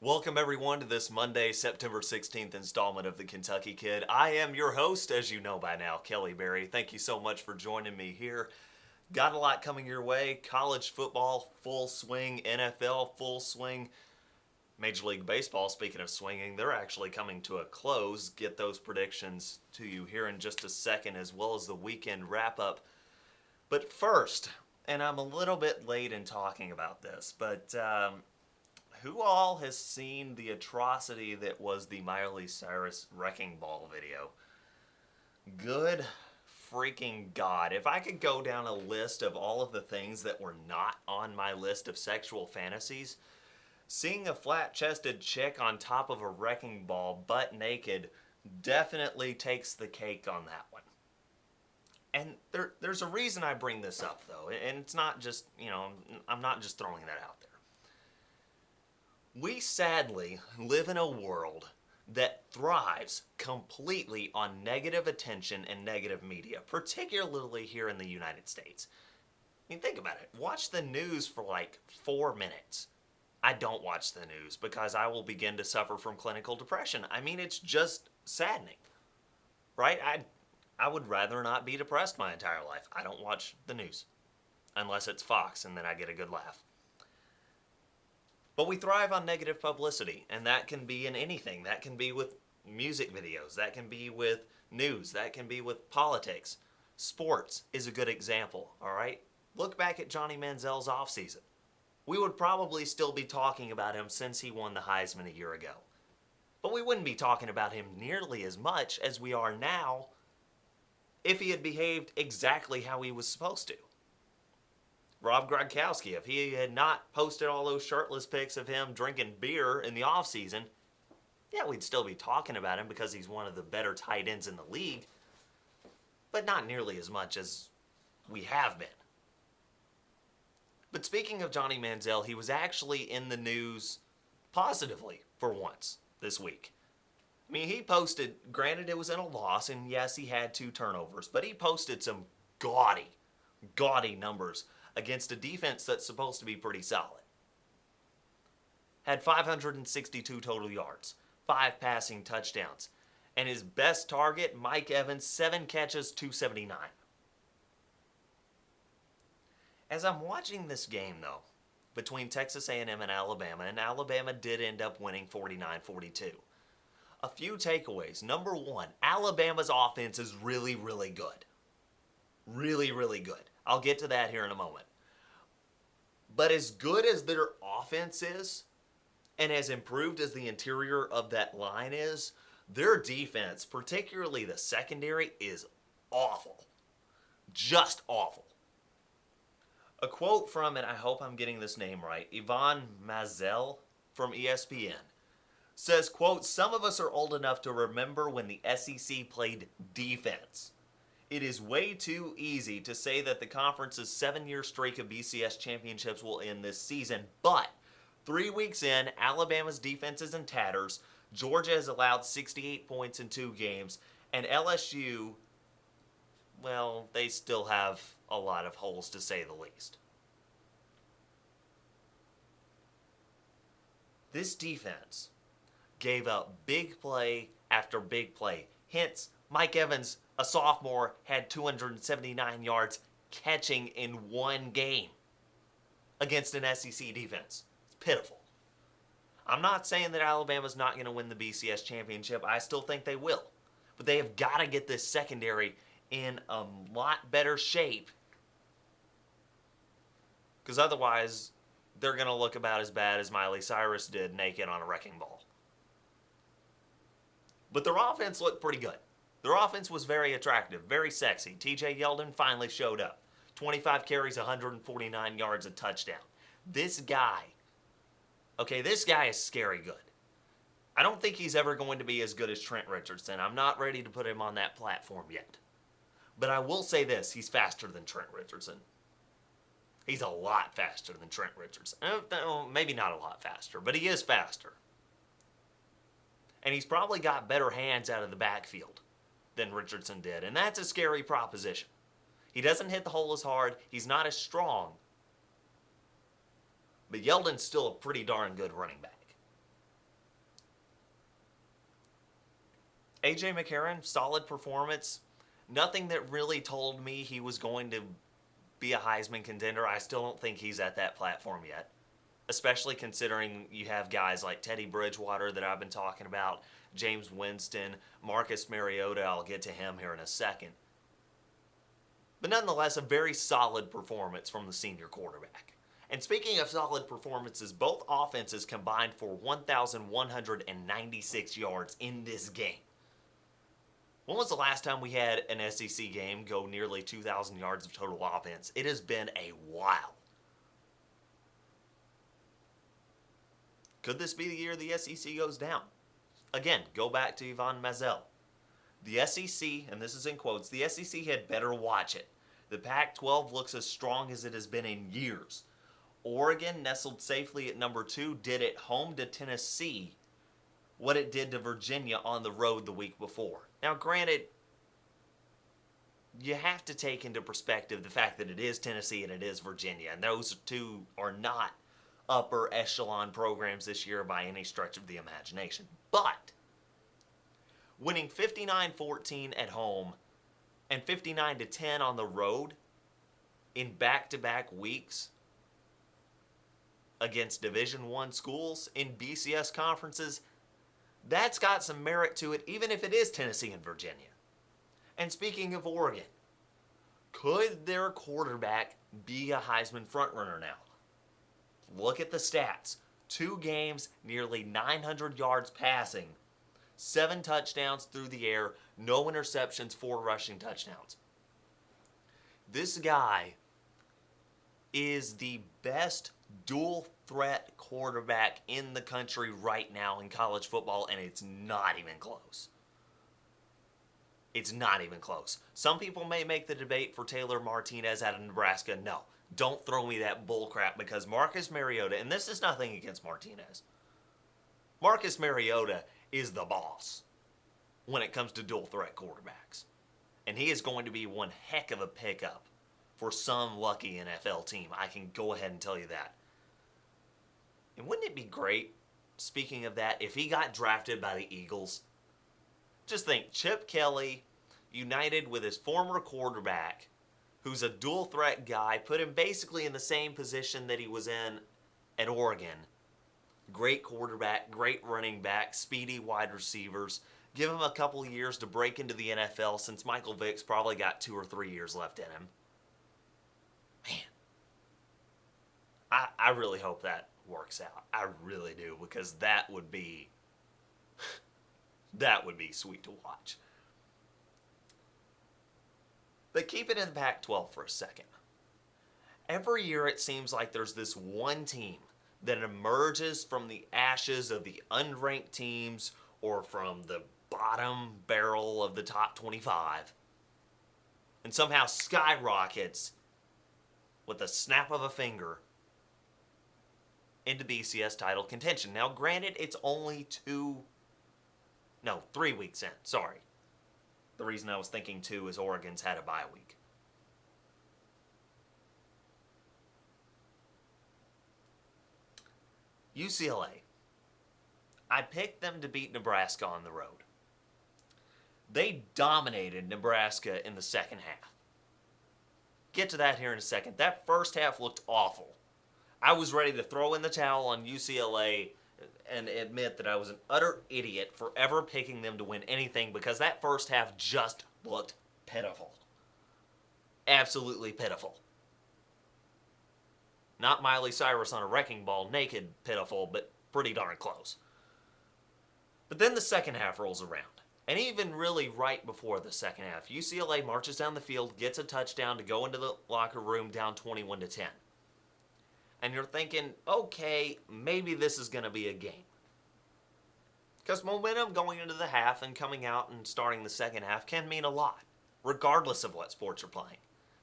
Welcome everyone to this Monday, September 16th installment of the Kentucky Kid. I am your host, as you know by now, Kelly Berry. Thank you so much for joining me here. Got a lot coming your way. College football, full swing. NFL, full swing. Major League Baseball, speaking of swinging, they're actually coming to a close. Get those predictions to you here in just a second, as well as the weekend wrap-up. But first, and I'm a little bit late in talking about this, but who all has seen the atrocity that was the Miley Cyrus Wrecking Ball video? Good freaking God. If I could go down a list of all of the things that were not on my list of sexual fantasies, seeing a flat-chested chick on top of a wrecking ball butt naked definitely takes the cake on that one. And there's a reason I bring this up, though, and it's not just, I'm not just throwing that out there. We sadly live in a world that thrives completely on negative attention and negative media, particularly here in the United States. I mean, think about it. Watch the news for like 4 minutes. I don't watch the news because I will begin to suffer from clinical depression. I mean, it's just saddening, right? I would rather not be depressed my entire life. I don't watch the news unless it's Fox, and then I get a good laugh. But we thrive on negative publicity, and that can be in anything. That can be with music videos. That can be with news. That can be with politics. Sports is a good example, all right? Look back at Johnny Manziel's offseason. We would probably still be talking about him since he won the Heisman a year ago. But we wouldn't be talking about him nearly as much as we are now if he had behaved exactly how he was supposed to. Rob Gronkowski, if he had not posted all those shirtless pics of him drinking beer in the offseason, yeah, we'd still be talking about him because he's one of the better tight ends in the league, but not nearly as much as we have been. But speaking of Johnny Manziel, he was actually in the news positively for once this week. I mean, he posted, granted it was in a loss, and yes, he had 2 turnovers, but he posted some gaudy numbers against a defense that's supposed to be pretty solid. Had 562 total yards, 5 passing touchdowns, and his best target, Mike Evans, 7 catches, 279. As I'm watching this game, though, between Texas A&M and Alabama did end up winning 49-42. A few takeaways. Number 1, Alabama's offense is really, really good. Really, really good. I'll get to that here in a moment. But as good as their offense is, and as improved as the interior of that line is, their defense, particularly the secondary, is awful. Just awful. A quote from, and I hope I'm getting this name right, Yvonne Mazel from ESPN says, quote, "Some of us are old enough to remember when the SEC played defense. It is way too easy to say that the conference's 7-year streak of BCS championships will end this season, but 3 weeks in, Alabama's defense is in tatters, Georgia has allowed 68 points in 2 games, and LSU, well, they still have a lot of holes to say the least." This defense gave up big play after big play. Hence, Mike Evans, a sophomore, had 279 yards catching in 1 game against an SEC defense. It's pitiful. I'm not saying that Alabama's not going to win the BCS championship. I still think they will. But they have got to get this secondary in a lot better shape, because otherwise they're going to look about as bad as Miley Cyrus did naked on a wrecking ball. But their offense looked pretty good. Their offense was very attractive, very sexy. TJ Yeldon finally showed up. 25 carries, 149 yards, a touchdown. This guy is scary good. I don't think he's ever going to be as good as Trent Richardson. I'm not ready to put him on that platform yet. But I will say this, he's faster than Trent Richardson. He's a lot faster than Trent Richardson. Maybe not a lot faster, but he is faster. And he's probably got better hands out of the backfield than Richardson did, and that's a scary proposition. He doesn't hit the hole as hard, he's not as strong, but Yeldon's still a pretty darn good running back. A.J. McCarron, solid performance. Nothing that really told me he was going to be a Heisman contender. I still don't think he's at that platform yet, especially considering you have guys like Teddy Bridgewater that I've been talking about, James Winston, Marcus Mariota. I'll get to him here in a second. But nonetheless, a very solid performance from the senior quarterback. And speaking of solid performances, both offenses combined for 1,196 yards in this game. When was the last time we had an SEC game go nearly 2,000 yards of total offense? It has been a while. Could this be the year the SEC goes down? Again, go back to Yvonne Mazel. The SEC, and this is in quotes, the SEC had better watch it. The Pac-12 looks as strong as it has been in years. Oregon, nestled safely at number 2, did at home to Tennessee what it did to Virginia on the road the week before. Now, granted, you have to take into perspective the fact that it is Tennessee and it is Virginia, and those two are not upper echelon programs this year by any stretch of the imagination. But winning 59-14 at home and 59-10 on the road in back-to-back weeks against Division I schools in BCS conferences, that's got some merit to it, even if it is Tennessee and Virginia. And speaking of Oregon, could their quarterback be a Heisman frontrunner now? Look at the stats. 2 games, nearly 900 yards passing, 7 touchdowns through the air, no interceptions, 4 rushing touchdowns. This guy is the best dual threat quarterback in the country right now in college football, and it's not even close. It's not even close. Some people may make the debate for Taylor Martinez out of Nebraska. No, don't throw me that bullcrap, because Marcus Mariota, and this is nothing against Martinez, Marcus Mariota is the boss when it comes to dual threat quarterbacks. And he is going to be one heck of a pickup for some lucky NFL team. I can go ahead and tell you that. And wouldn't it be great, speaking of that, if he got drafted by the Eagles? Just think, Chip Kelly united with his former quarterback, who's a dual threat guy, put him basically in the same position that he was in at Oregon. Great quarterback, great running back, speedy wide receivers. Give him a couple years to break into the NFL, since Michael Vick's probably got 2 or 3 years left in him. Man, I really hope that works out. I really do, because that would be sweet to watch. But keep it in the Pac-12 for a second. Every year it seems like there's this one team that emerges from the ashes of the unranked teams or from the bottom barrel of the top 25 and somehow skyrockets with a snap of a finger into BCS title contention. Now, granted, it's only 3 weeks in. Sorry. The reason I was thinking 2 is Oregon's had a bye week. UCLA. I picked them to beat Nebraska on the road. They dominated Nebraska in the second half. Get to that here in a second. That first half looked awful. I was ready to throw in the towel on UCLA and admit that I was an utter idiot for ever picking them to win anything, because that first half just looked pitiful. Absolutely pitiful. Not Miley Cyrus on a wrecking ball naked pitiful, but pretty darn close. But then the second half rolls around. And even really right before the second half, UCLA marches down the field, gets a touchdown to go into the locker room down 21-10. And you're thinking, okay, maybe this is going to be a game. Because momentum going into the half and coming out and starting the second half can mean a lot, regardless of what sports you're playing.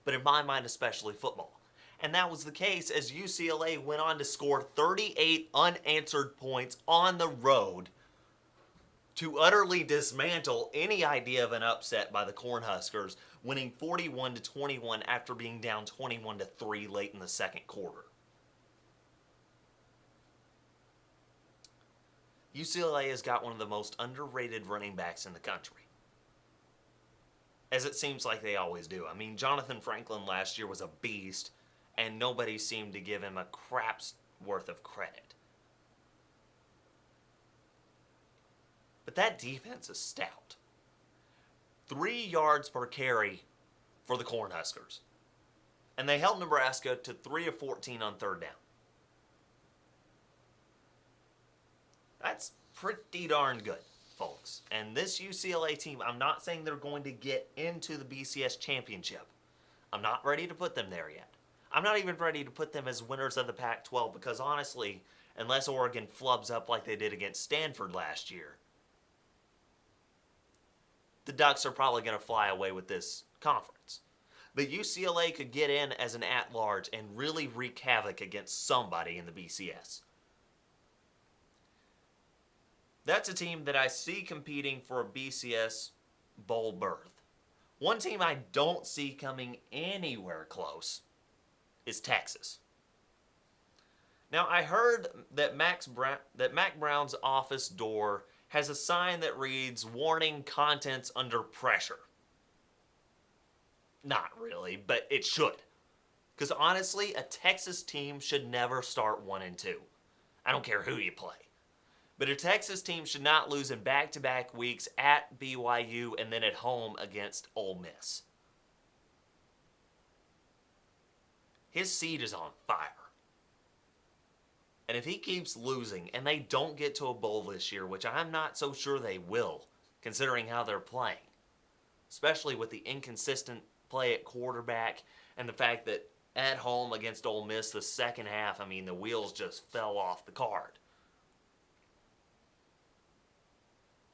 But in my mind, especially football. And that was the case as UCLA went on to score 38 unanswered points on the road to utterly dismantle any idea of an upset by the Cornhuskers, winning 41-21 after being down 21-3 late in the second quarter. UCLA has got one of the most underrated running backs in the country. As it seems like they always do. I mean, Jonathan Franklin last year was a beast, and nobody seemed to give him a crap's worth of credit. But that defense is stout. 3 yards per carry for the Cornhuskers. And they held Nebraska to 3 of 14 on third down. That's pretty darn good, folks. And this UCLA team, I'm not saying they're going to get into the BCS championship. I'm not ready to put them there yet. I'm not even ready to put them as winners of the Pac-12 because honestly, unless Oregon flubs up like they did against Stanford last year, the Ducks are probably going to fly away with this conference. But UCLA could get in as an at-large and really wreak havoc against somebody in the BCS. That's a team that I see competing for a BCS bowl berth. One team I don't see coming anywhere close is Texas. Now, I heard that Mac Brown's office door has a sign that reads, "Warning, contents under pressure." Not really, but it should. Because honestly, a Texas team should never start 1-2. I don't care who you play. But a Texas team should not lose in back-to-back weeks at BYU and then at home against Ole Miss. His seat is on fire. And if he keeps losing and they don't get to a bowl this year, which I'm not so sure they will, considering how they're playing, especially with the inconsistent play at quarterback and the fact that at home against Ole Miss the second half, I mean, the wheels just fell off the card.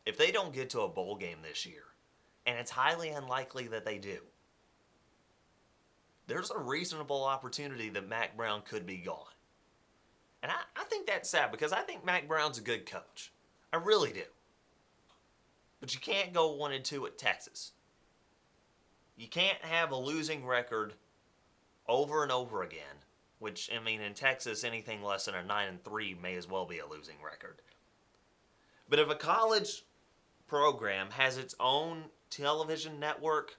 If they don't get to a bowl game this year, and it's highly unlikely that they do, there's a reasonable opportunity that Mac Brown could be gone. And I think that's sad because I think Mac Brown's a good coach. I really do. But you can't go 1-2 at Texas. You can't have a losing record over and over again, which, I mean, in Texas, anything less than a 9-3 may as well be a losing record. But if a college program has its own television network,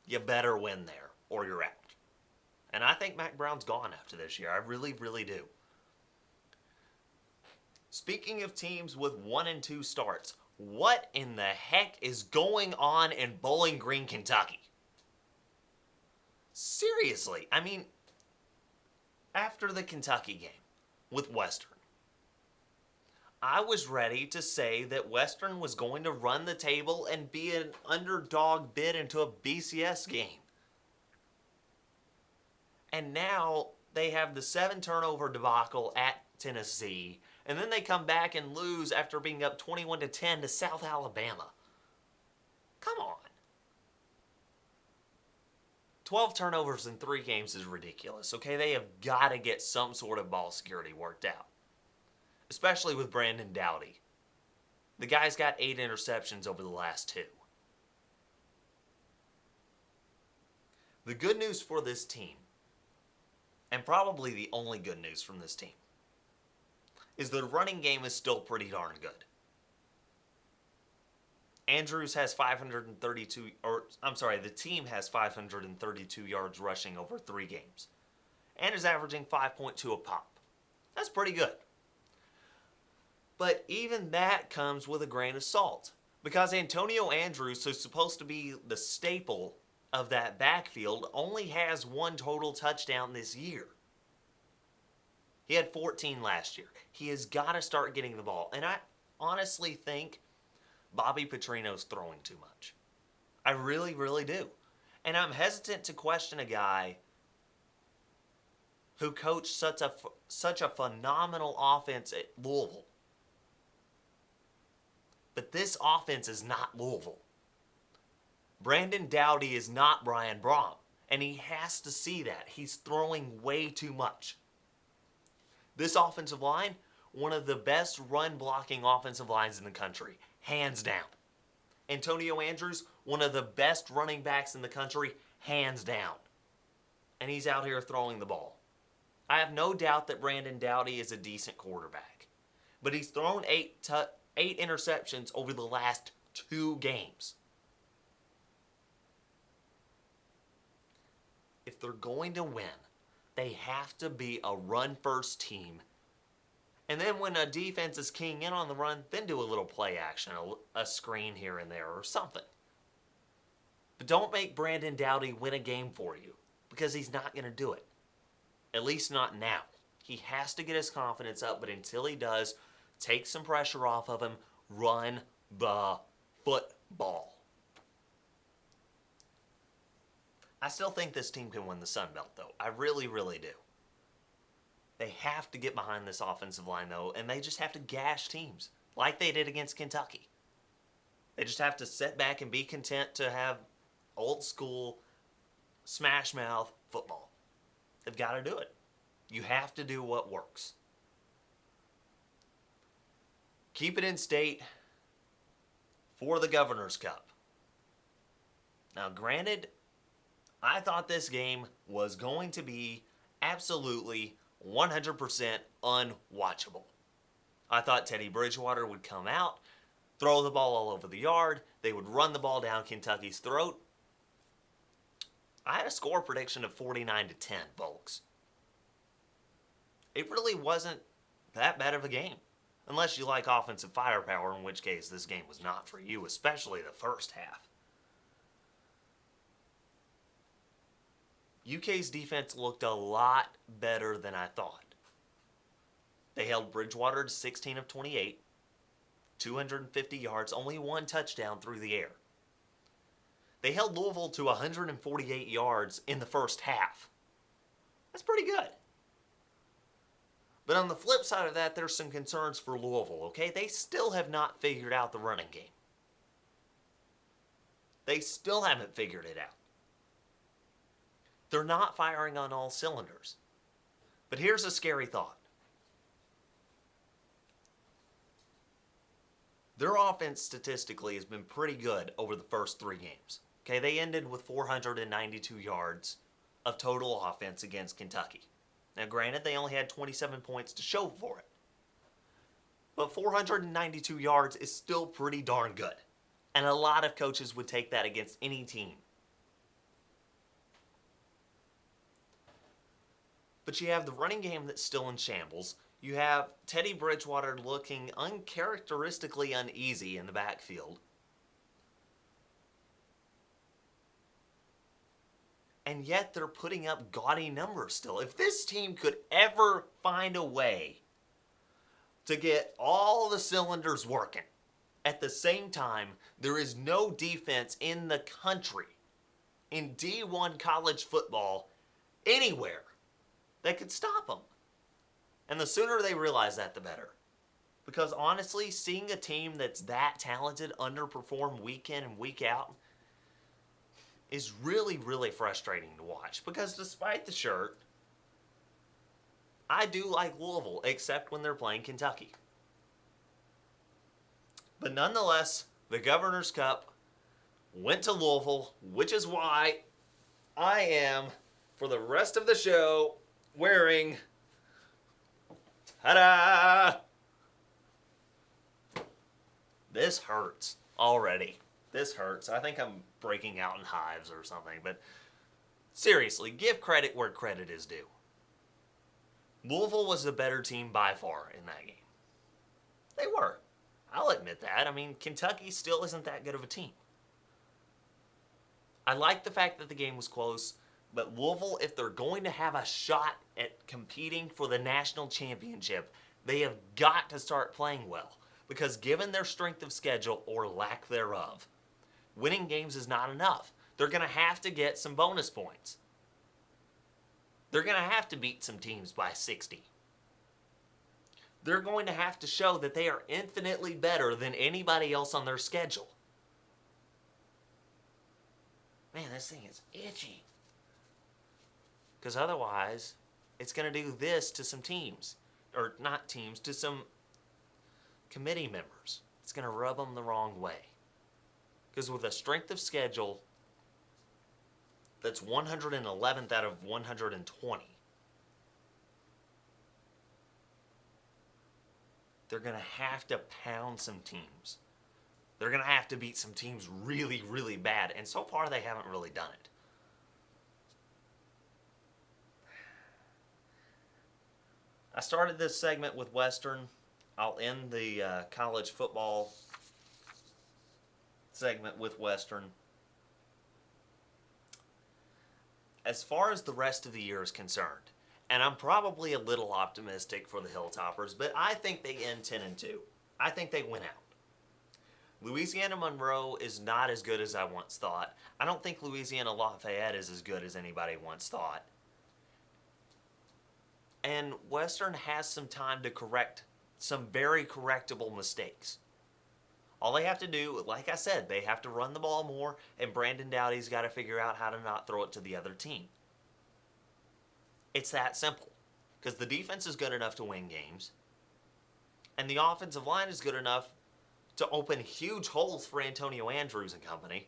you better win there or you're out. And I think Mac Brown's gone after this year. I really, really do. Speaking of teams with 1-2 starts, what in the heck is going on in Bowling Green, Kentucky? Seriously, I mean, after the Kentucky game with Western, I was ready to say that Western was going to run the table and be an underdog bid into a BCS game. And now they have the 7 turnover debacle at Tennessee, and then they come back and lose after being up 21-10 to South Alabama. Come on. 12 turnovers in 3 games is ridiculous, okay? They have got to get some sort of ball security worked out. Especially with Brandon Dowdy. The guy's got 8 interceptions over the last 2. The good news for this team, and probably the only good news from this team, is the running game is still pretty darn good. Andrews has the team has 532 yards rushing over 3 games. And is averaging 5.2 a pop. That's pretty good. But even that comes with a grain of salt. Because Antonio Andrews, who's supposed to be the staple of that backfield, only has 1 total touchdown this year. He had 14 last year. He has got to start getting the ball. And I honestly think Bobby Petrino's throwing too much. I really, really do. And I'm hesitant to question a guy who coached such a phenomenal offense at Louisville. But this offense is not Louisville. Brandon Dowdy is not Brian Brom. And he has to see that. He's throwing way too much. This offensive line, one of the best run-blocking offensive lines in the country. Hands down. Antonio Andrews, one of the best running backs in the country. Hands down. And he's out here throwing the ball. I have no doubt that Brandon Dowdy is a decent quarterback. but he's thrown eight interceptions over the last 2 games. If they're going to win, they have to be a run-first team. And then when a defense is keying in on the run, then do a little play action, a screen here and there or something. But don't make Brandon Doughty win a game for you, because he's not going to do it. At least not now. He has to get his confidence up, but until he does, take some pressure off of him, run the football. I still think this team can win the Sun Belt, though. I really, really do. They have to get behind this offensive line, though, and they just have to gash teams like they did against Kentucky. They just have to sit back and be content to have old school, smash mouth football. They've got to do it. You have to do what works. Keep it in state for the Governor's Cup. Now, granted, I thought this game was going to be absolutely 100% unwatchable. I thought Teddy Bridgewater would come out, throw the ball all over the yard, they would run the ball down Kentucky's throat. I had a score prediction of 49-10, folks. It really wasn't that bad of a game. Unless you like offensive firepower, in which case this game was not for you, especially the first half. UK's defense looked a lot better than I thought. They held Bridgewater to 16 of 28, 250 yards, only 1 touchdown through the air. They held Louisville to 148 yards in the first half. That's pretty good. But on the flip side of that, there's some concerns for Louisville, okay? They still have not figured out the running game. They still haven't figured it out. They're not firing on all cylinders. But here's a scary thought. Their offense statistically has been pretty good over the first 3 games. Okay, they ended with 492 yards of total offense against Kentucky. Now, granted, they only had 27 points to show for it. But 492 yards is still pretty darn good. And a lot of coaches would take that against any team. But you have the running game that's still in shambles. You have Teddy Bridgewater looking uncharacteristically uneasy in the backfield. And yet they're putting up gaudy numbers still. If this team could ever find a way to get all the cylinders working at the same time, there is no defense in the country, in D1 college football, anywhere, that could stop them. And the sooner they realize that, the better. Because honestly, seeing a team that's that talented underperform week in and week out is really, really frustrating to watch. Because despite the shirt, I do like Louisville, except when they're playing Kentucky. But nonetheless, the Governor's Cup went to Louisville, which is why I am, for the rest of the show, wearing, ta-da! This hurts already. This hurts. I think I'm breaking out in hives or something. But seriously, give credit where credit is due. Louisville was the better team by far in that game. They were. I'll admit that. I mean, Kentucky still isn't that good of a team. I like the fact that the game was close. But Louisville, if they're going to have a shot at competing for the national championship, they have got to start playing well. Because given their strength of schedule, or lack thereof, winning games is not enough. They're going to have to get some bonus points. They're going to have to beat some teams by 60. They're going to have to show that they are infinitely better than anybody else on their schedule. Man, this thing is itchy. Because otherwise, it's going to do this to some teams. Or not teams, to some committee members. It's going to rub them the wrong way. Because with a strength of schedule that's 111th out of 120, they're going to have to pound some teams. They're going to have to beat some teams really, really bad. And so far, they haven't really done it. I started this segment with Western. I'll end the college football segment with Western. As far as the rest of the year is concerned, and I'm probably a little optimistic for the Hilltoppers, but I think they end 10-2. I think they win out. Louisiana Monroe is not as good as I once thought. I don't think Louisiana Lafayette is as good as anybody once thought. And Western has some time to correct some very correctable mistakes. All they have to do, like I said, they have to run the ball more, and Brandon Doughty's got to figure out how to not throw it to the other team. It's that simple. Because the defense is good enough to win games, and the offensive line is good enough to open huge holes for Antonio Andrews and company.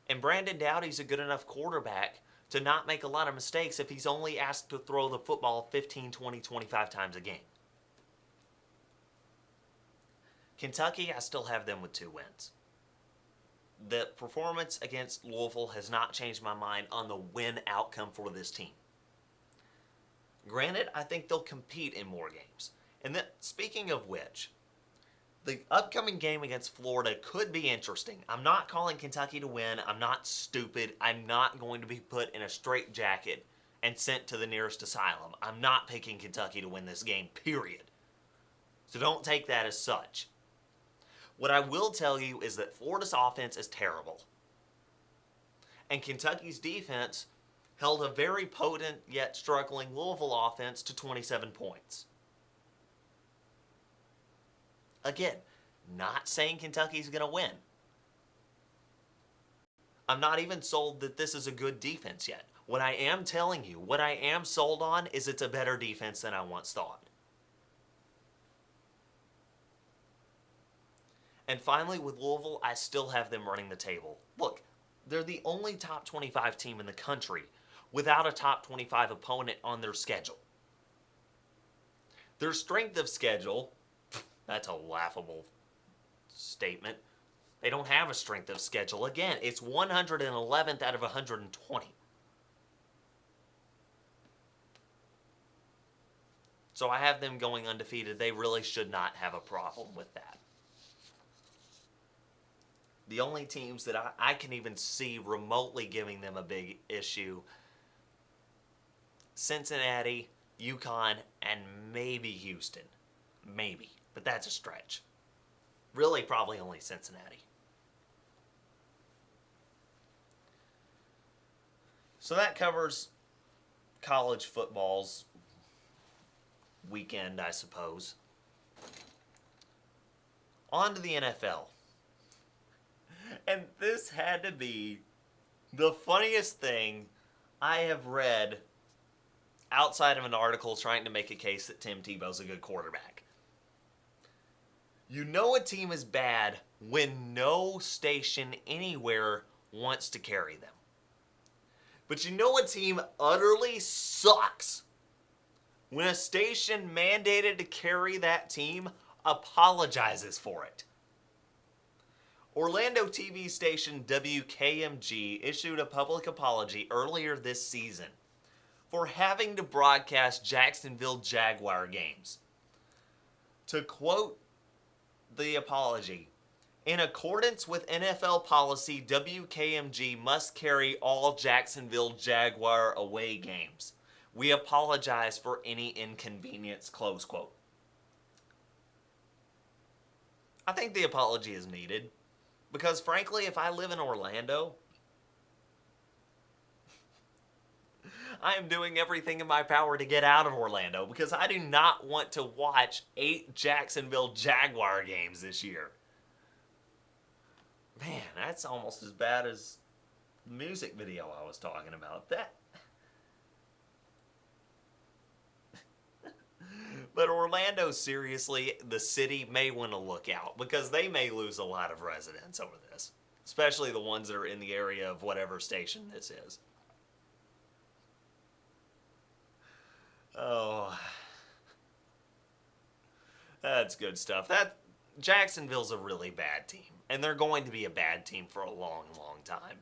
And Brandon Doughty's a good enough quarterback to not make a lot of mistakes if he's only asked to throw the football 15, 20, 25 times a game. Kentucky, I still have them with 2 wins. The performance against Louisville has not changed my mind on the win outcome for this team. Granted, I think they'll compete in more games. And then, speaking of which, the upcoming game against Florida could be interesting. I'm not calling Kentucky to win. I'm not stupid. I'm not going to be put in a straitjacket and sent to the nearest asylum. I'm not picking Kentucky to win this game, period. So don't take that as such. What I will tell you is that Florida's offense is terrible. And Kentucky's defense held a very potent yet struggling Louisville offense to 27 points. Again, not saying Kentucky's going to win. I'm not even sold that this is a good defense yet. What I am telling you, what I am sold on, is it's a better defense than I once thought. And finally, with Louisville, I still have them running the table. Look, they're the only top 25 team in the country without a top 25 opponent on their schedule. Their strength of schedule, that's a laughable statement. They don't have a strength of schedule. Again, it's 111th out of 120. So I have them going undefeated. They really should not have a problem with that. The only teams that I can even see remotely giving them a big issue, Cincinnati, UConn, and maybe Houston. Maybe, but that's a stretch. Really, probably only Cincinnati. So that covers college football's weekend, I suppose. On to the NFL. And this had to be the funniest thing I have read outside of an article trying to make a case that Tim Tebow's a good quarterback. You know a team is bad when no station anywhere wants to carry them. But you know a team utterly sucks when a station mandated to carry that team apologizes for it. Orlando TV station WKMG issued a public apology earlier this season for having to broadcast Jacksonville Jaguar games. To quote the apology, "In accordance with NFL policy, WKMG must carry all Jacksonville Jaguar away games. We apologize for any inconvenience," close quote. I think the apology is needed. Because frankly, if I live in Orlando, I am doing everything in my power to get out of Orlando because I do not want to watch 8 Jacksonville Jaguar games this year. Man, that's almost as bad as the music video I was talking about. But Orlando, seriously, the city may want to look out because they may lose a lot of residents over this, especially the ones that are in the area of whatever station this is. Oh. That's good stuff. Jacksonville's a really bad team, and they're going to be a bad team for a long, long time.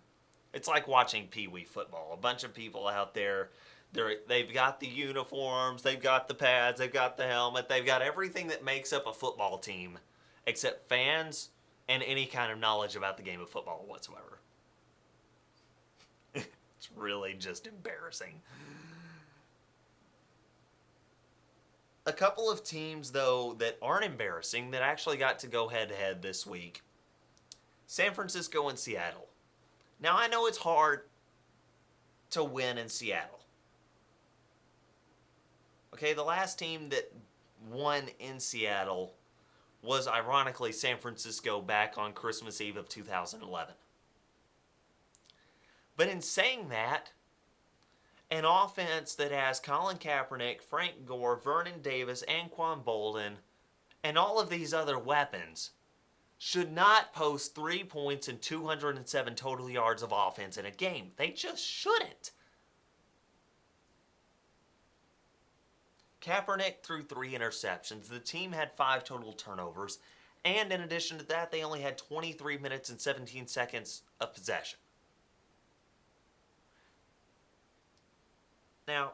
It's like watching Pee Wee football. A bunch of people out there, they've got the uniforms, they've got the pads, they've got the helmet, they've got everything that makes up a football team, except fans and any kind of knowledge about the game of football whatsoever. It's really just embarrassing. A couple of teams, though, that aren't embarrassing that actually got to go head-to-head this week. San Francisco and Seattle. Now, I know it's hard to win in Seattle. Okay, the last team that won in Seattle was, ironically, San Francisco back on Christmas Eve of 2011. But in saying that, an offense that has Colin Kaepernick, Frank Gore, Vernon Davis, Anquan Bolden, and all of these other weapons should not post 3 points and 207 total yards of offense in a game. They just shouldn't. Kaepernick threw 3 interceptions. The team had 5 total turnovers. And in addition to that, they only had 23 minutes and 17 seconds of possession. Now,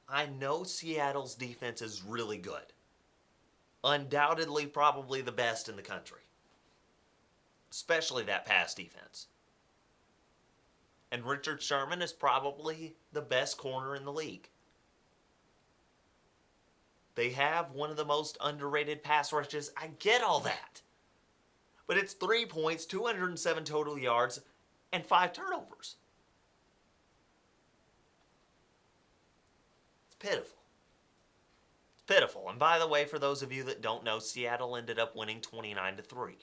I know Seattle's defense is really good. Undoubtedly probably the best in the country. Especially that pass defense. And Richard Sherman is probably the best corner in the league. They have one of the most underrated pass rushes. I get all that. But it's 3 points, 207 total yards, and 5 turnovers. Pitiful. It's pitiful. And by the way, for those of you that don't know, Seattle ended up winning 29-3.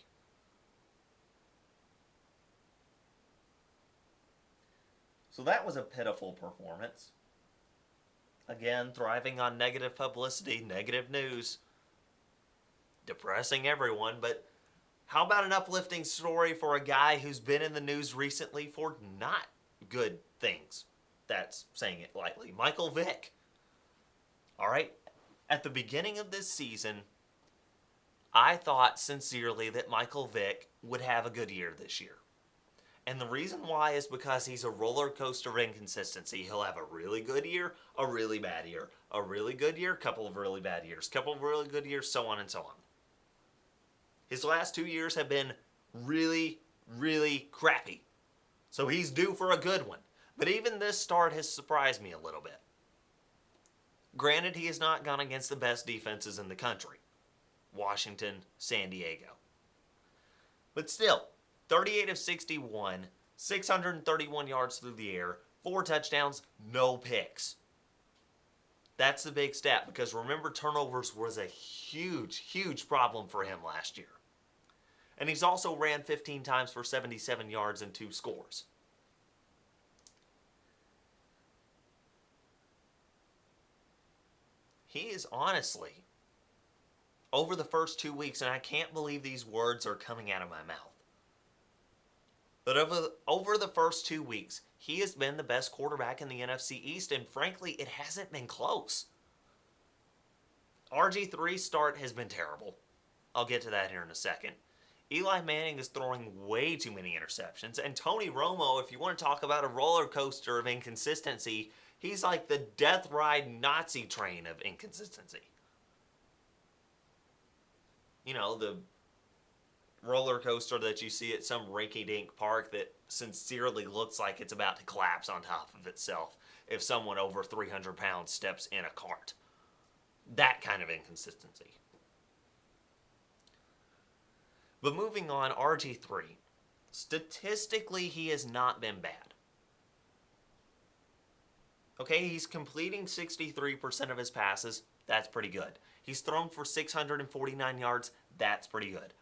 So that was a pitiful performance. Again, thriving on negative publicity, negative news. Depressing everyone, but how about an uplifting story for a guy who's been in the news recently for not good things? That's saying it lightly. Michael Vick. All right, at the beginning of this season, I thought sincerely that Michael Vick would have a good year this year. And the reason why is because he's a roller coaster of inconsistency. He'll have a really good year, a really bad year, a really good year, a couple of really bad years, a couple of really good years, so on and so on. His last 2 years have been really, really crappy. So he's due for a good one. But even this start has surprised me a little bit. Granted, he has not gone against the best defenses in the country. Washington, San Diego. But still, 38 of 61, 631 yards through the air, 4 touchdowns, no picks. That's the big stat because remember, turnovers was a huge, huge problem for him last year. And he's also ran 15 times for 77 yards and 2 scores. He is honestly, over the first 2 weeks, and I can't believe these words are coming out of my mouth, but over the first 2 weeks, he has been the best quarterback in the NFC East, and frankly, it hasn't been close. RG3's start has been terrible. I'll get to that here in a second. Eli Manning is throwing way too many interceptions, and Tony Romo, if you want to talk about a roller coaster of inconsistency, he's like the death ride Nazi train of inconsistency. You know, the roller coaster that you see at some rinky-dink park that sincerely looks like it's about to collapse on top of itself if someone over 300 pounds steps in a cart. That kind of inconsistency. But moving on, RG3. Statistically, he has not been bad. Okay, he's completing 63% of his passes. That's pretty good. He's thrown for 649 yards. That's pretty good.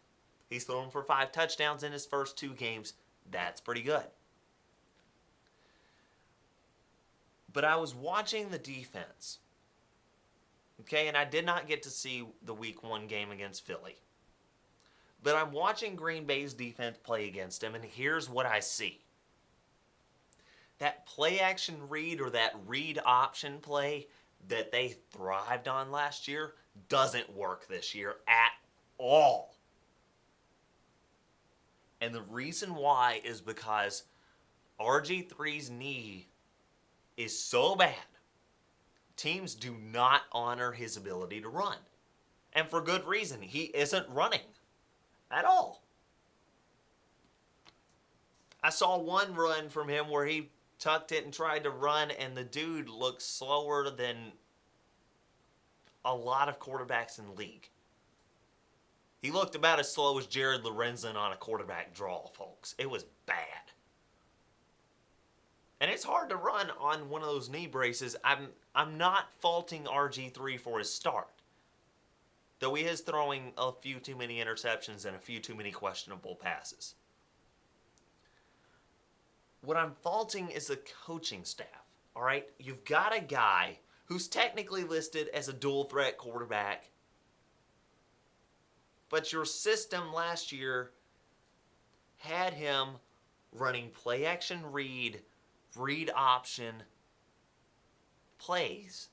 He's thrown for 5 touchdowns in his first 2 games. That's pretty good. But I was watching the defense. Okay, and I did not get to see the Week 1 game against Philly. But I'm watching Green Bay's defense play against him, and here's what I see. That play action read or that read option play that they thrived on last year, doesn't work this year at all. And the reason why is because RG3's knee is so bad, teams do not honor his ability to run. And for good reason. He isn't running at all. I saw one run from him where he tucked it and tried to run, and the dude looked slower than a lot of quarterbacks in the league. He looked about as slow as Jared Lorenzen on a quarterback draw, folks. It was bad. And it's hard to run on one of those knee braces. I'm not faulting RG3 for his start, though he is throwing a few too many interceptions and a few too many questionable passes. What I'm faulting is the coaching staff, all right? You've got a guy who's technically listed as a dual threat quarterback, but your system last year had him running play action read option plays.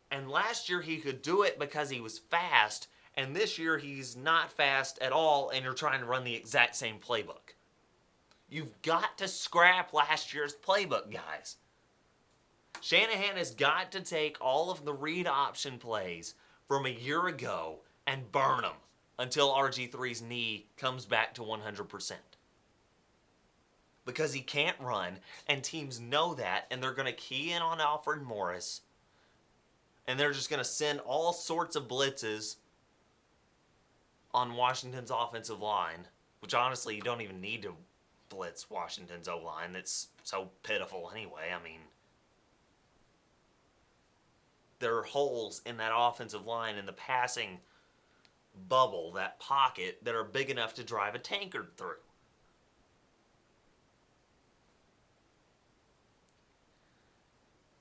And last year he could do it because he was fast, and this year he's not fast at all, and you're trying to run the exact same playbook. You've got to scrap last year's playbook, guys. Shanahan has got to take all of the read option plays from a year ago and burn them until RG3's knee comes back to 100%. Because he can't run, and teams know that, and they're going to key in on Alfred Morris, and they're just going to send all sorts of blitzes on Washington's offensive line, which honestly you don't even need to blitz Washington's O-line. It's so pitiful anyway. I mean, there are holes in that offensive line in the passing bubble, that pocket, that are big enough to drive a tanker through.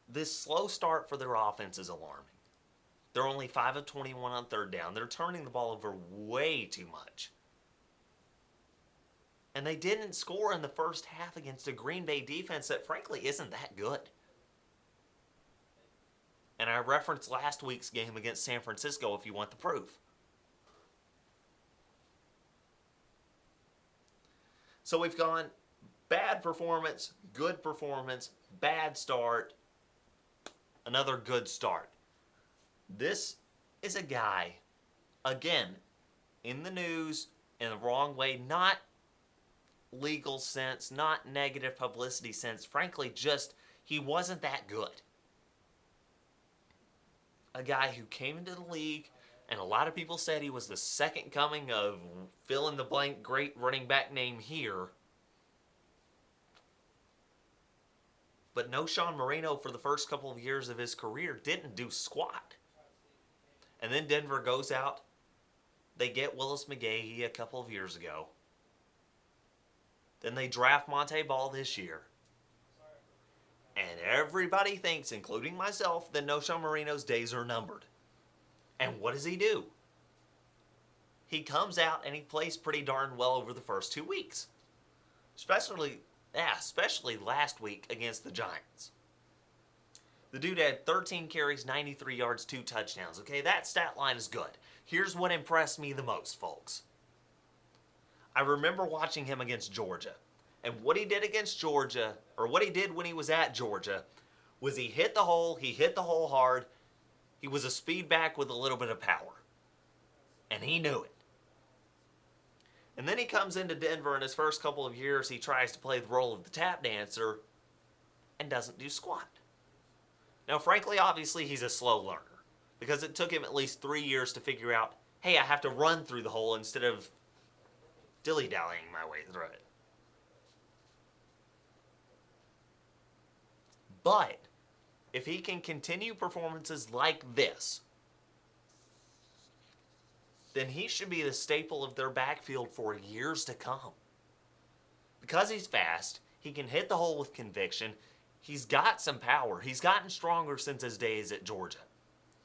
This slow start for their offense is alarming. They're only 5 of 21 on third down. They're turning the ball over way too much. And they didn't score in the first half against a Green Bay defense that frankly isn't that good. And I referenced last week's game against San Francisco if you want the proof. So we've gone bad performance, good performance, bad start, another good start. This is a guy, again, in the news in the wrong way, not legal sense, not negative publicity sense. Frankly, just he wasn't that good. A guy who came into the league, and a lot of people said he was the second coming of fill in the blank great running back name here. But no Sean Moreno for the first couple of years of his career didn't do squat. And then Denver goes out. They get Willis McGahee a couple of years ago. Then they draft Monte Ball this year. And everybody thinks, including myself, that No Sean Moreno's days are numbered. And what does he do? He comes out and he plays pretty darn well over the first 2 weeks. Especially last week against the Giants. The dude had 13 carries, 93 yards, 2 touchdowns. Okay, that stat line is good. Here's what impressed me the most, folks. I remember watching him against Georgia. And what he did against Georgia, or what he did when he was at Georgia, was he hit the hole hard. He was a speed back with a little bit of power. And he knew it. And then he comes into Denver in his first couple of years, he tries to play the role of the tap dancer and doesn't do squat. Now, frankly, obviously, he's a slow learner because it took him at least 3 years to figure out, hey, I have to run through the hole instead of dilly-dallying my way through it. But if he can continue performances like this, then he should be the staple of their backfield for years to come. Because he's fast, he can hit the hole with conviction. He's got some power. He's gotten stronger since his days at Georgia.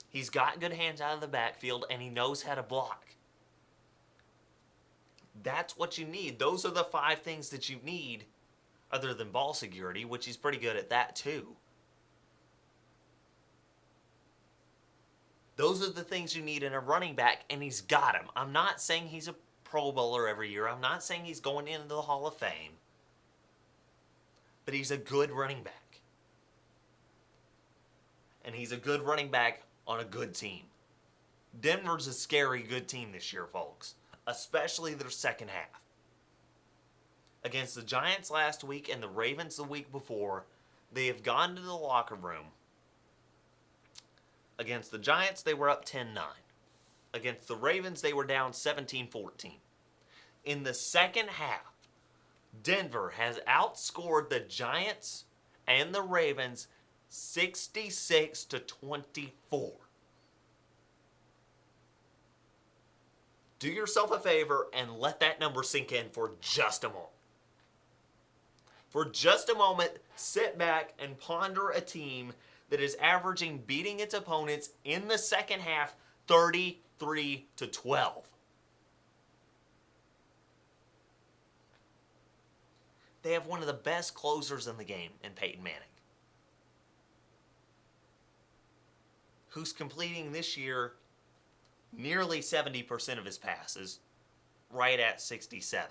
He's got good hands out of the backfield, and he knows how to block. That's what you need. Those are the 5 things that you need, other than ball security, which he's pretty good at that too. Those are the things you need in a running back, and he's got them. I'm not saying he's a Pro Bowler every year. I'm not saying he's going into the Hall of Fame. But he's a good running back. And he's a good running back on a good team. Denver's a scary good team this year, folks. Especially their second half. Against the Giants last week and the Ravens the week before, they have gone to the locker room. Against the Giants, they were up 10-9. Against the Ravens, they were down 17-14. In the second half, Denver has outscored the Giants and the Ravens 66-24. Do yourself a favor and let that number sink in for just a moment. For just a moment, sit back and ponder a team that is averaging beating its opponents in the second half 33-12. They have one of the best closers in the game in Peyton Manning, who's completing this year nearly 70% of his passes, right at 67.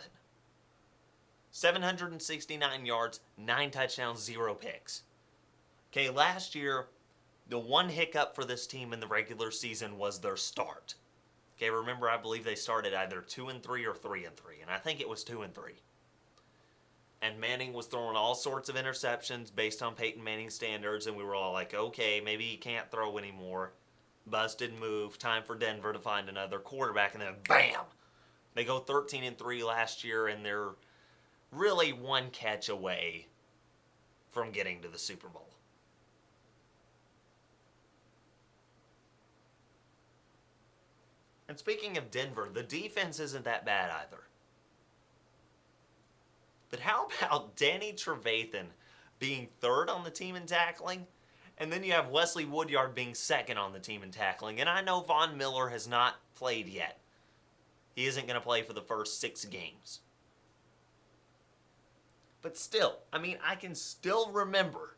769 yards, 9 touchdowns, 0 picks. Okay, last year, the one hiccup for this team in the regular season was their start. Okay, remember, I believe they started either 2-3 or 3-3, and I think it was 2-3. And Manning was throwing all sorts of interceptions based on Peyton Manning standards, and we were all like, okay, maybe he can't throw anymore. Busted move, time for Denver to find another quarterback, and then bam! They go 13-3 last year, and they're really one catch away from getting to the Super Bowl. And speaking of Denver, the defense isn't that bad either. But how about Danny Trevathan being third on the team in tackling? And then you have Wesley Woodyard being second on the team in tackling. And I know Von Miller has not played yet. He isn't going to play for the first 6 games. But still, I mean, I can still remember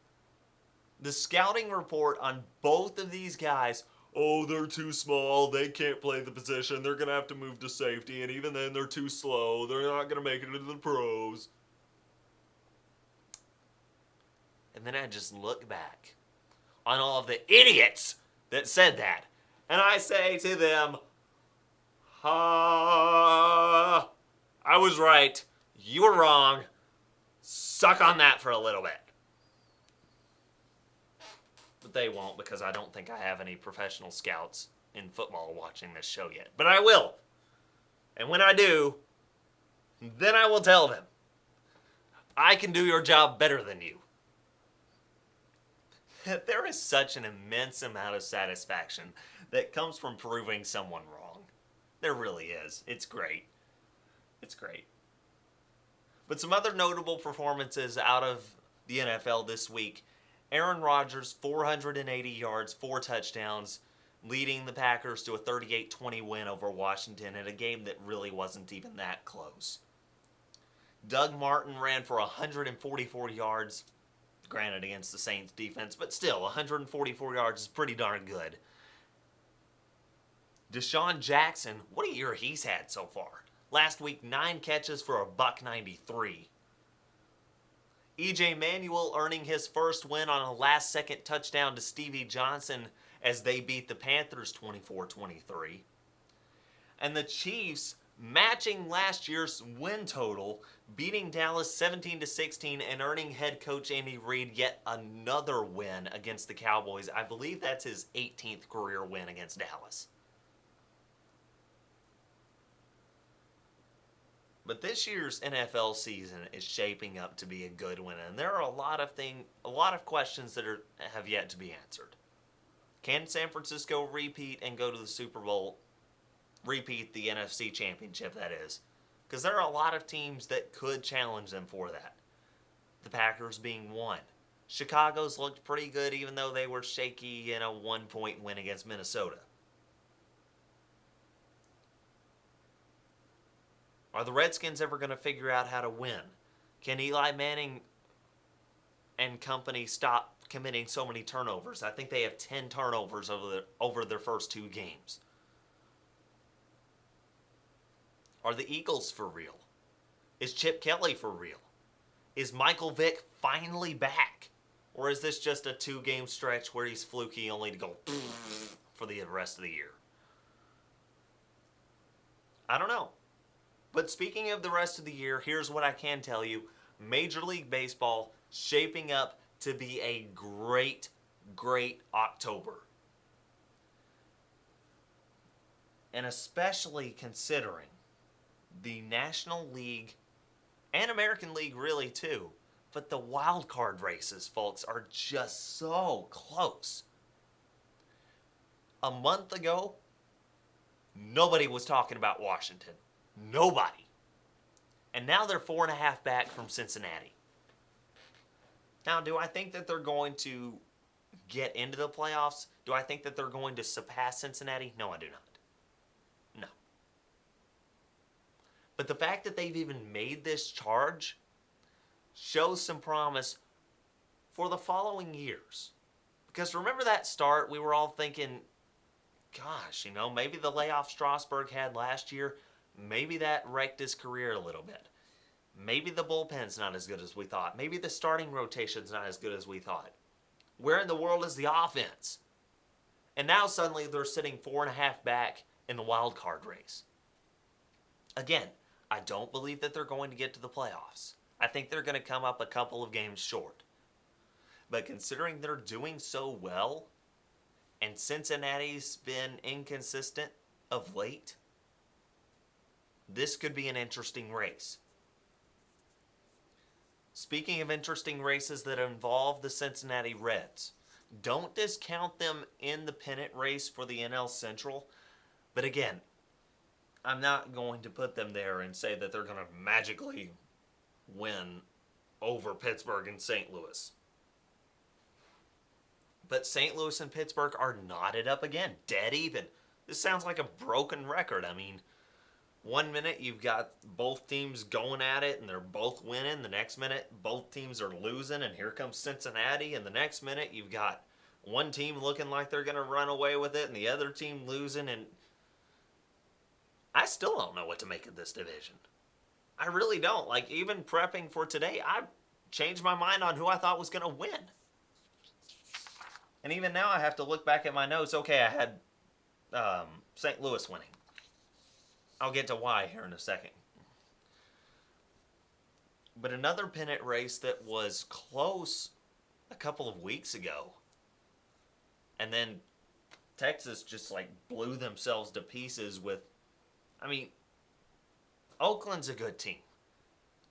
the scouting report on both of these guys. Oh, they're too small. They can't play the position. They're going to have to move to safety. And even then, they're too slow. They're not going to make it into the pros. And then I just look back on all of the idiots that said that. And I say to them, I was right. You were wrong. Suck on that for a little bit. But they won't, because I don't think I have any professional scouts in football watching this show yet. But I will. And when I do, then I will tell them, I can do your job better than you. There is such an immense amount of satisfaction that comes from proving someone wrong. There really is. It's great. It's great. But some other notable performances out of the NFL this week. Aaron Rodgers, 480 yards, 4 touchdowns, leading the Packers to a 38-20 win over Washington in a game that really wasn't even that close. Doug Martin ran for 144 yards, granted against the Saints defense, but still, 144 yards is pretty darn good. Deshaun Jackson, what a year he's had so far. Last week, 9 catches for $193. E.J. Manuel earning his first win on a last-second touchdown to Stevie Johnson as they beat the Panthers 24-23. And the Chiefs matching last year's win total, beating Dallas 17-16 and earning head coach Andy Reid yet another win against the Cowboys. I believe that's his 18th career win against Dallas. But this year's NFL season is shaping up to be a good one, and there are a lot of questions that have yet to be answered. Can San Francisco repeat and go to the Super Bowl? Repeat the NFC Championship, that is. Because there are a lot of teams that could challenge them for that. The Packers being one. Chicago's looked pretty good even though they were shaky in a 1-point win against Minnesota. Are the Redskins ever going to figure out how to win? Can Eli Manning and company stop committing so many turnovers. I think they have 10 turnovers over their first 2 games. Are the Eagles for real? Is Chip Kelly for real? Is Michael Vick finally back? Or is this just a 2-game stretch where he's fluky only to go for the rest of the year? I don't know. But speaking of the rest of the year, here's what I can tell you. Major League Baseball shaping up to be a great, great October. And especially considering the National League and American League really too. But the wild card races, folks, are just so close. A month ago, nobody was talking about Washington. Nobody. And now they're 4.5 back from Cincinnati. Now, do I think that they're going to get into the playoffs? Do I think that they're going to surpass Cincinnati? No, I do not. No. But the fact that they've even made this charge shows some promise for the following years. Because remember that start, we were all thinking, gosh, maybe the layoff Strasburg had last year, maybe that wrecked his career a little bit. Maybe the bullpen's not as good as we thought. Maybe the starting rotation's not as good as we thought. Where in the world is the offense? And now suddenly they're sitting 4.5 back in the wild card race. Again, I don't believe that they're going to get to the playoffs. I think they're going to come up a couple of games short. But considering they're doing so well, and Cincinnati's been inconsistent of late, this could be an interesting race. Speaking of interesting races that involve the Cincinnati Reds, don't discount them in the pennant race for the NL Central. But again, I'm not going to put them there and say that they're going to magically win over Pittsburgh and St. Louis. But St. Louis and Pittsburgh are knotted up again, dead even. This sounds like a broken record. I mean, one minute you've got both teams going at it and they're both winning. The next minute both teams are losing and here comes Cincinnati. And the next minute you've got one team looking like they're going to run away with it and the other team losing. And I still don't know what to make of this division. I really don't. Like, even prepping for today, I changed my mind on who I thought was going to win. And even now I have to look back at my notes. Okay, I had St. Louis winning. I'll get to why here in a second. But another pennant race that was close a couple of weeks ago. And then Texas just blew themselves to pieces with, Oakland's a good team.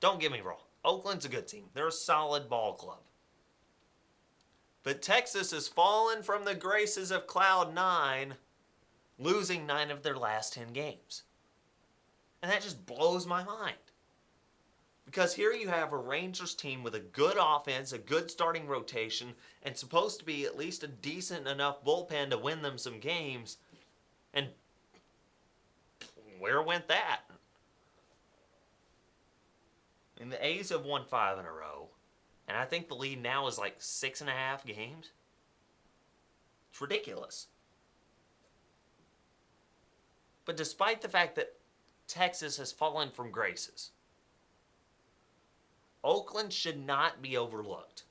Don't get me wrong. Oakland's a good team. They're a solid ball club. But Texas has fallen from the graces of Cloud 9, losing 9 of their last 10 games. And that just blows my mind. Because here you have a Rangers team with a good offense, a good starting rotation, and supposed to be at least a decent enough bullpen to win them some games. And where went that? And the A's have won 5 in a row. And I think the lead now is 6.5 games. It's ridiculous. But despite the fact that Texas has fallen from graces, Oakland should not be overlooked.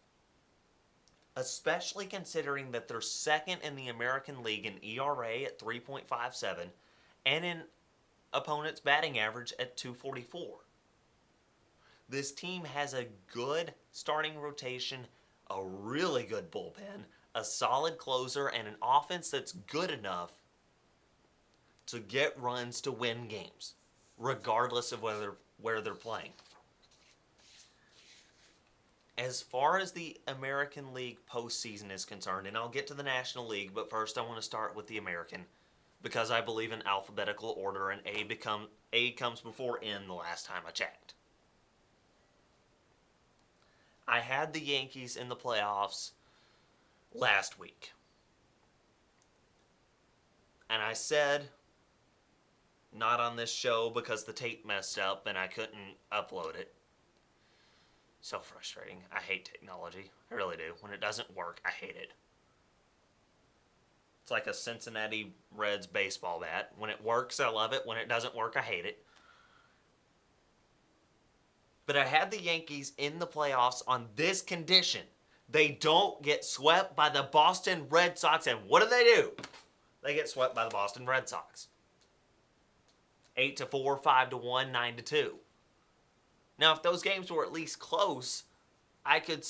Especially considering that they're second in the American League in ERA at 3.57 and in opponents' batting average at 244. This team has a good starting rotation, a really good bullpen, a solid closer, and an offense that's good enough to get runs to win games, regardless of where they're playing. As far as the American League postseason is concerned, and I'll get to the National League, but first I want to start with the American, because I believe in alphabetical order, and A comes before N the last time I checked. I had the Yankees in the playoffs last week. And I said, not on this show because the tape messed up and I couldn't upload it. So frustrating. I hate technology. I really do. When it doesn't work, I hate it. It's like a Cincinnati Reds baseball bat. When it works, I love it. When it doesn't work, I hate it. But I had the Yankees in the playoffs on this condition. They don't get swept by the Boston Red Sox. And what do? They get swept by the Boston Red Sox. 8-4, 5-1, 9-2. Now, if those games were at least close, I could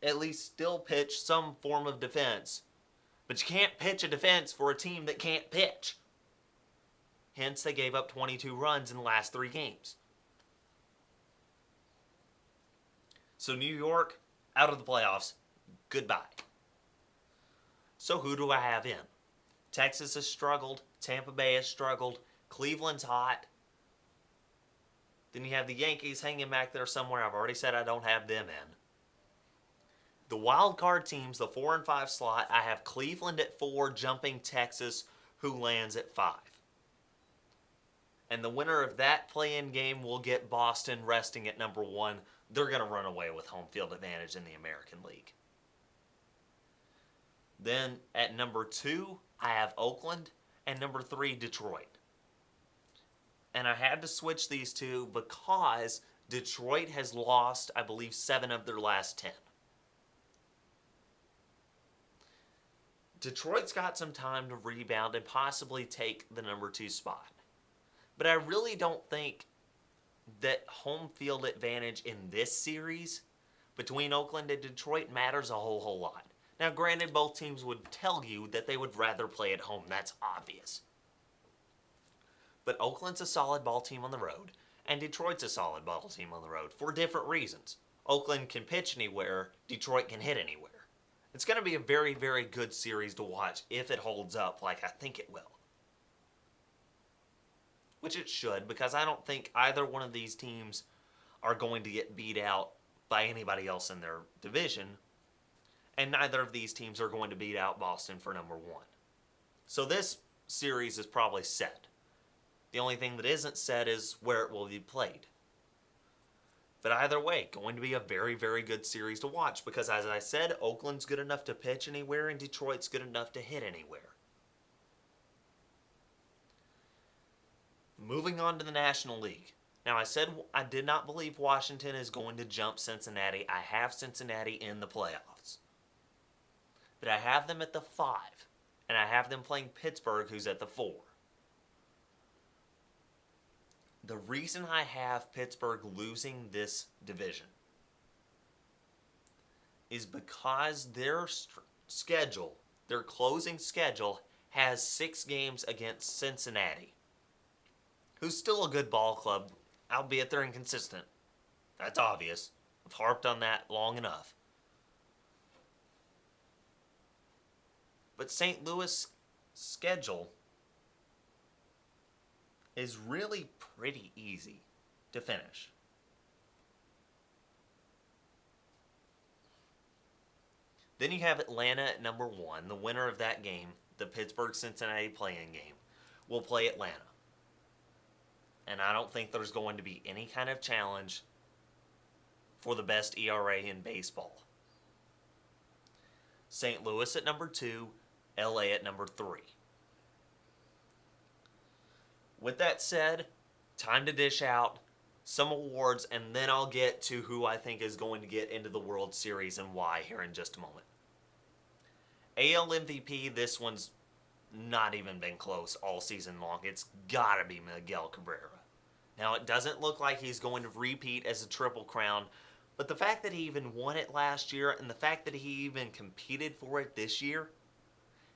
at least still pitch some form of defense. But you can't pitch a defense for a team that can't pitch. Hence, they gave up 22 runs in the last 3 games. So New York, out of the playoffs, goodbye. So who do I have in? Texas has struggled. Tampa Bay has struggled. Cleveland's hot. Then you have the Yankees hanging back there somewhere. I've already said I don't have them in. The wild card teams, the 4 and 5 slot, I have Cleveland at 4, jumping Texas, who lands at 5. And the winner of that play-in game will get Boston resting at number 1. They're going to run away with home field advantage in the American League. Then at number 2, I have Oakland, and number 3, Detroit. And I had to switch these two because Detroit has lost, I believe, 7 of their last 10. Detroit's got some time to rebound and possibly take the number 2 spot. But I really don't think that home field advantage in this series between Oakland and Detroit matters a whole lot. Now, granted, both teams would tell you that they would rather play at home. That's obvious. But Oakland's a solid ball team on the road, and Detroit's a solid ball team on the road for different reasons. Oakland can pitch anywhere, Detroit can hit anywhere. It's going to be a very, very good series to watch if it holds up like I think it will. Which it should, because I don't think either one of these teams are going to get beat out by anybody else in their division, and neither of these teams are going to beat out Boston for number 1. So this series is probably set. The only thing that isn't set is where it will be played. But either way, going to be a very, very good series to watch because, as I said, Oakland's good enough to pitch anywhere and Detroit's good enough to hit anywhere. Moving on to the National League. Now, I said I did not believe Washington is going to jump Cincinnati. I have Cincinnati in the playoffs. But I have them at the 5, and I have them playing Pittsburgh, who's at the 4. The reason I have Pittsburgh losing this division is because their schedule, their closing schedule, has 6 games against Cincinnati, who's still a good ball club, albeit they're inconsistent. That's obvious. I've harped on that long enough. But St. Louis' schedule is really pretty easy to finish. Then you have Atlanta at number 1. The winner of that game, the Pittsburgh-Cincinnati play-in game, will play Atlanta. And I don't think there's going to be any kind of challenge for the best ERA in baseball. St. Louis at number 2, LA at number 3. With that said, time to dish out some awards, and then I'll get to who I think is going to get into the World Series and why here in just a moment. AL MVP, this one's not even been close all season long. It's got to be Miguel Cabrera. Now, it doesn't look like he's going to repeat as a Triple Crown, but the fact that he even won it last year and the fact that he even competed for it this year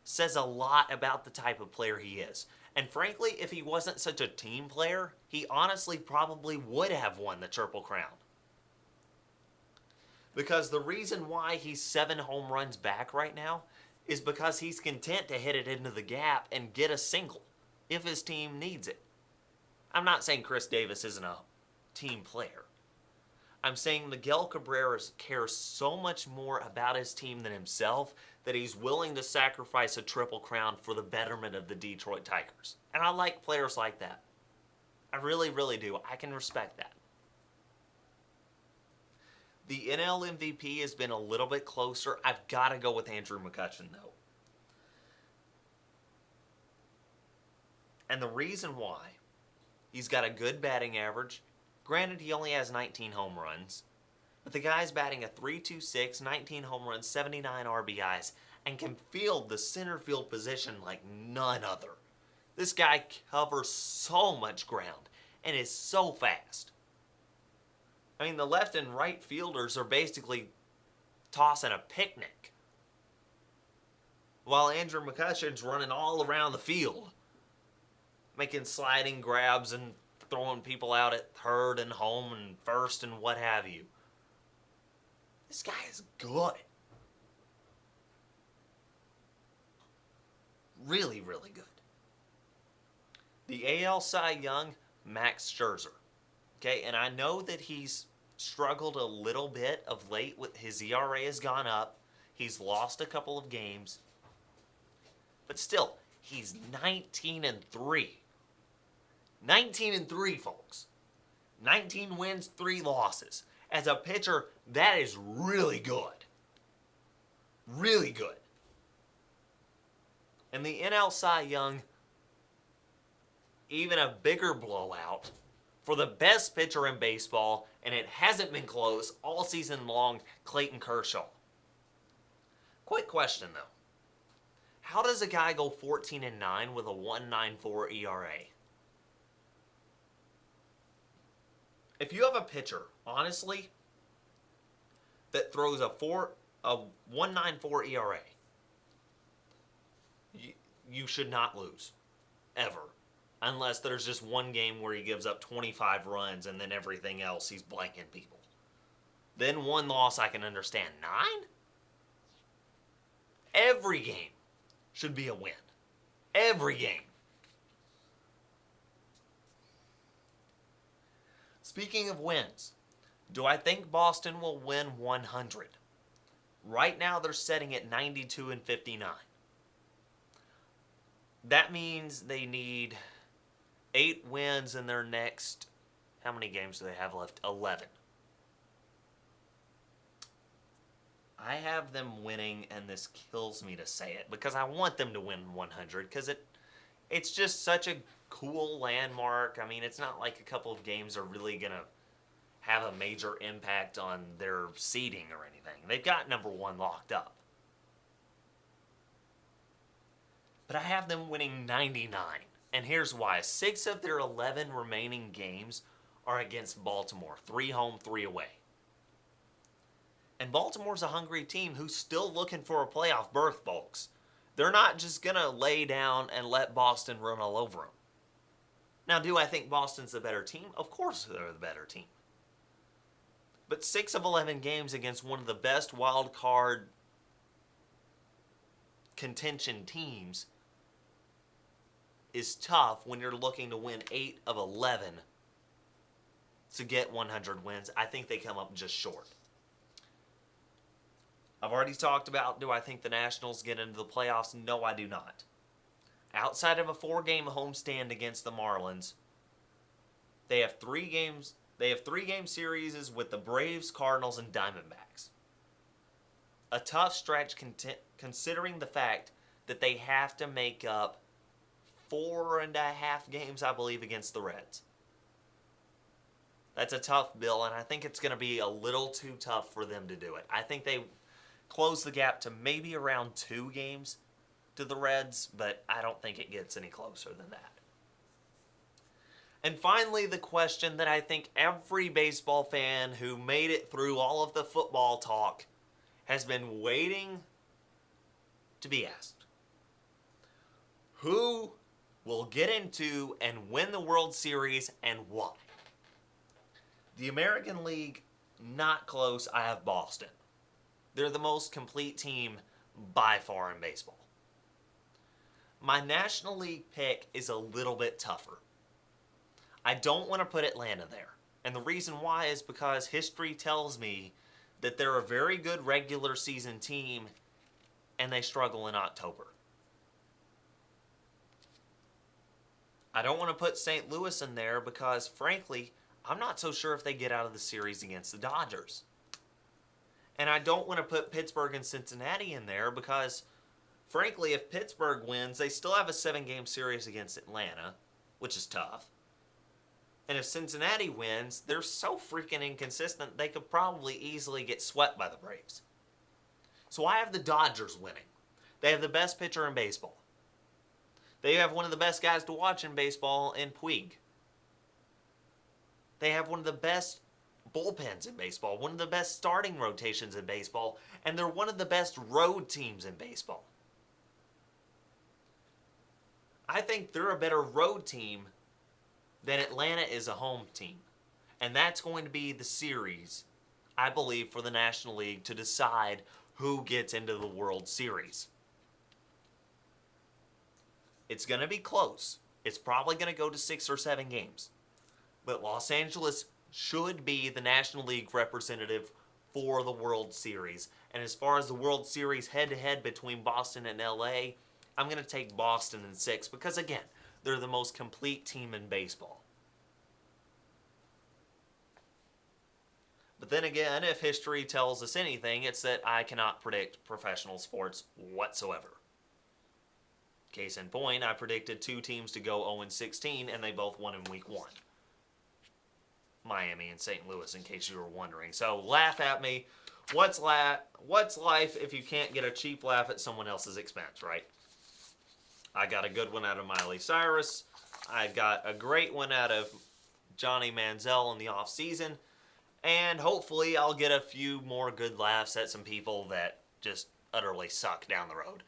says a lot about the type of player he is. And frankly, if he wasn't such a team player, he honestly probably would have won the Triple Crown. Because the reason why he's 7 home runs back right now is because he's content to hit it into the gap and get a single if his team needs it. I'm not saying Chris Davis isn't a team player. I'm saying Miguel Cabrera cares so much more about his team than himself that he's willing to sacrifice a Triple Crown for the betterment of the Detroit Tigers. And I like players like that. I really, really do. I can respect that. The NL MVP has been a little bit closer. I've got to go with Andrew McCutchen, though. And the reason why, he's got a good batting average. Granted, he only has 19 home runs. But the guy's batting a .326, 19 home runs, 79 RBIs, and can field the center field position like none other. This guy covers so much ground and is so fast. I mean, the left and right fielders are basically tossing a picnic, while Andrew McCutchen's running all around the field, making sliding grabs and throwing people out at third and home and first and what have you. This guy is good. Really, really good. The AL Cy Young, Max Scherzer. Okay, and I know that he's struggled a little bit of late. With his ERA has gone up. He's lost a couple of games. But still, he's 19-3. 19-3, folks. 19 wins, 3 losses. As a pitcher, that is really good. Really good. And the NL Cy Young, even a bigger blowout for the best pitcher in baseball, and it hasn't been close all season long, Clayton Kershaw. Quick question, though. How does a guy go 14-9 with a 1.94 ERA? If you have a pitcher, honestly, that throws a 1.94 ERA, you should not lose. Ever. Unless there's just one game where he gives up 25 runs and then everything else he's blanking people. Then one loss I can understand. 9? Every game should be a win. Every game. Speaking of wins, do I think Boston will win 100? Right now they're setting at 92-59. That means they need 8 wins in their next, how many games do they have left? 11. I have them winning, and this kills me to say it, because I want them to win 100, because it's just such a cool landmark. I mean, it's not like a couple of games are really going to have a major impact on their seeding or anything. They've got number 1 locked up. But I have them winning 99. And here's why. 6 of their 11 remaining games are against Baltimore. 3 home, 3 away. And Baltimore's a hungry team who's still looking for a playoff berth, folks. They're not just going to lay down and let Boston run all over them. Now, do I think Boston's the better team? Of course they're the better team. But 6 of 11 games against one of the best wild card contention teams is tough when you're looking to win 8 of 11 to get 100 wins. I think they come up just short. I've already talked about, do I think the Nationals get into the playoffs? No, I do not. Outside of a 4-game homestand against the Marlins, they have 3 games. They have 3-game series with the Braves, Cardinals, and Diamondbacks. A tough stretch considering the fact that they have to make up 4.5 games, I believe, against the Reds. That's a tough bill, and I think it's going to be a little too tough for them to do it. I think they close the gap to maybe around 2 games to the Reds, but I don't think it gets any closer than that. And finally, the question that I think every baseball fan who made it through all of the football talk has been waiting to be asked. Who will get into and win the World Series, and why? The American League, not close. I have Boston. They're the most complete team by far in baseball. My National League pick is a little bit tougher. I don't want to put Atlanta there. And the reason why is because history tells me that they're a very good regular season team and they struggle in October. I don't want to put St. Louis in there because, frankly, I'm not so sure if they get out of the series against the Dodgers. And I don't want to put Pittsburgh and Cincinnati in there because, frankly, if Pittsburgh wins, they still have a 7-game series against Atlanta, which is tough. And if Cincinnati wins, they're so freaking inconsistent, they could probably easily get swept by the Braves. So I have the Dodgers winning. They have the best pitcher in baseball. They have one of the best guys to watch in baseball in Puig. They have one of the best bullpens in baseball, one of the best starting rotations in baseball, and they're one of the best road teams in baseball. I think they're a better road team than Atlanta is a home team. And that's going to be the series, I believe, for the National League to decide who gets into the World Series. It's going to be close. It's probably going to go to 6 or 7 games. But Los Angeles should be the National League representative for the World Series. And as far as the World Series head-to-head between Boston and LA, I'm going to take Boston in 6 because, again, they're the most complete team in baseball. But then again, if history tells us anything, it's that I cannot predict professional sports whatsoever. Case in point, I predicted 2 teams to go 0-16, and they both won in week 1. Miami and St. Louis, in case you were wondering. So laugh at me. What's life if you can't get a cheap laugh at someone else's expense, right? I got a good one out of Miley Cyrus. I got a great one out of Johnny Manziel in the offseason. And hopefully I'll get a few more good laughs at some people that just utterly suck down the road.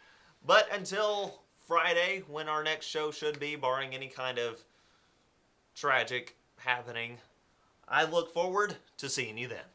But until Friday, when our next show should be, barring any kind of tragic happening, I look forward to seeing you then.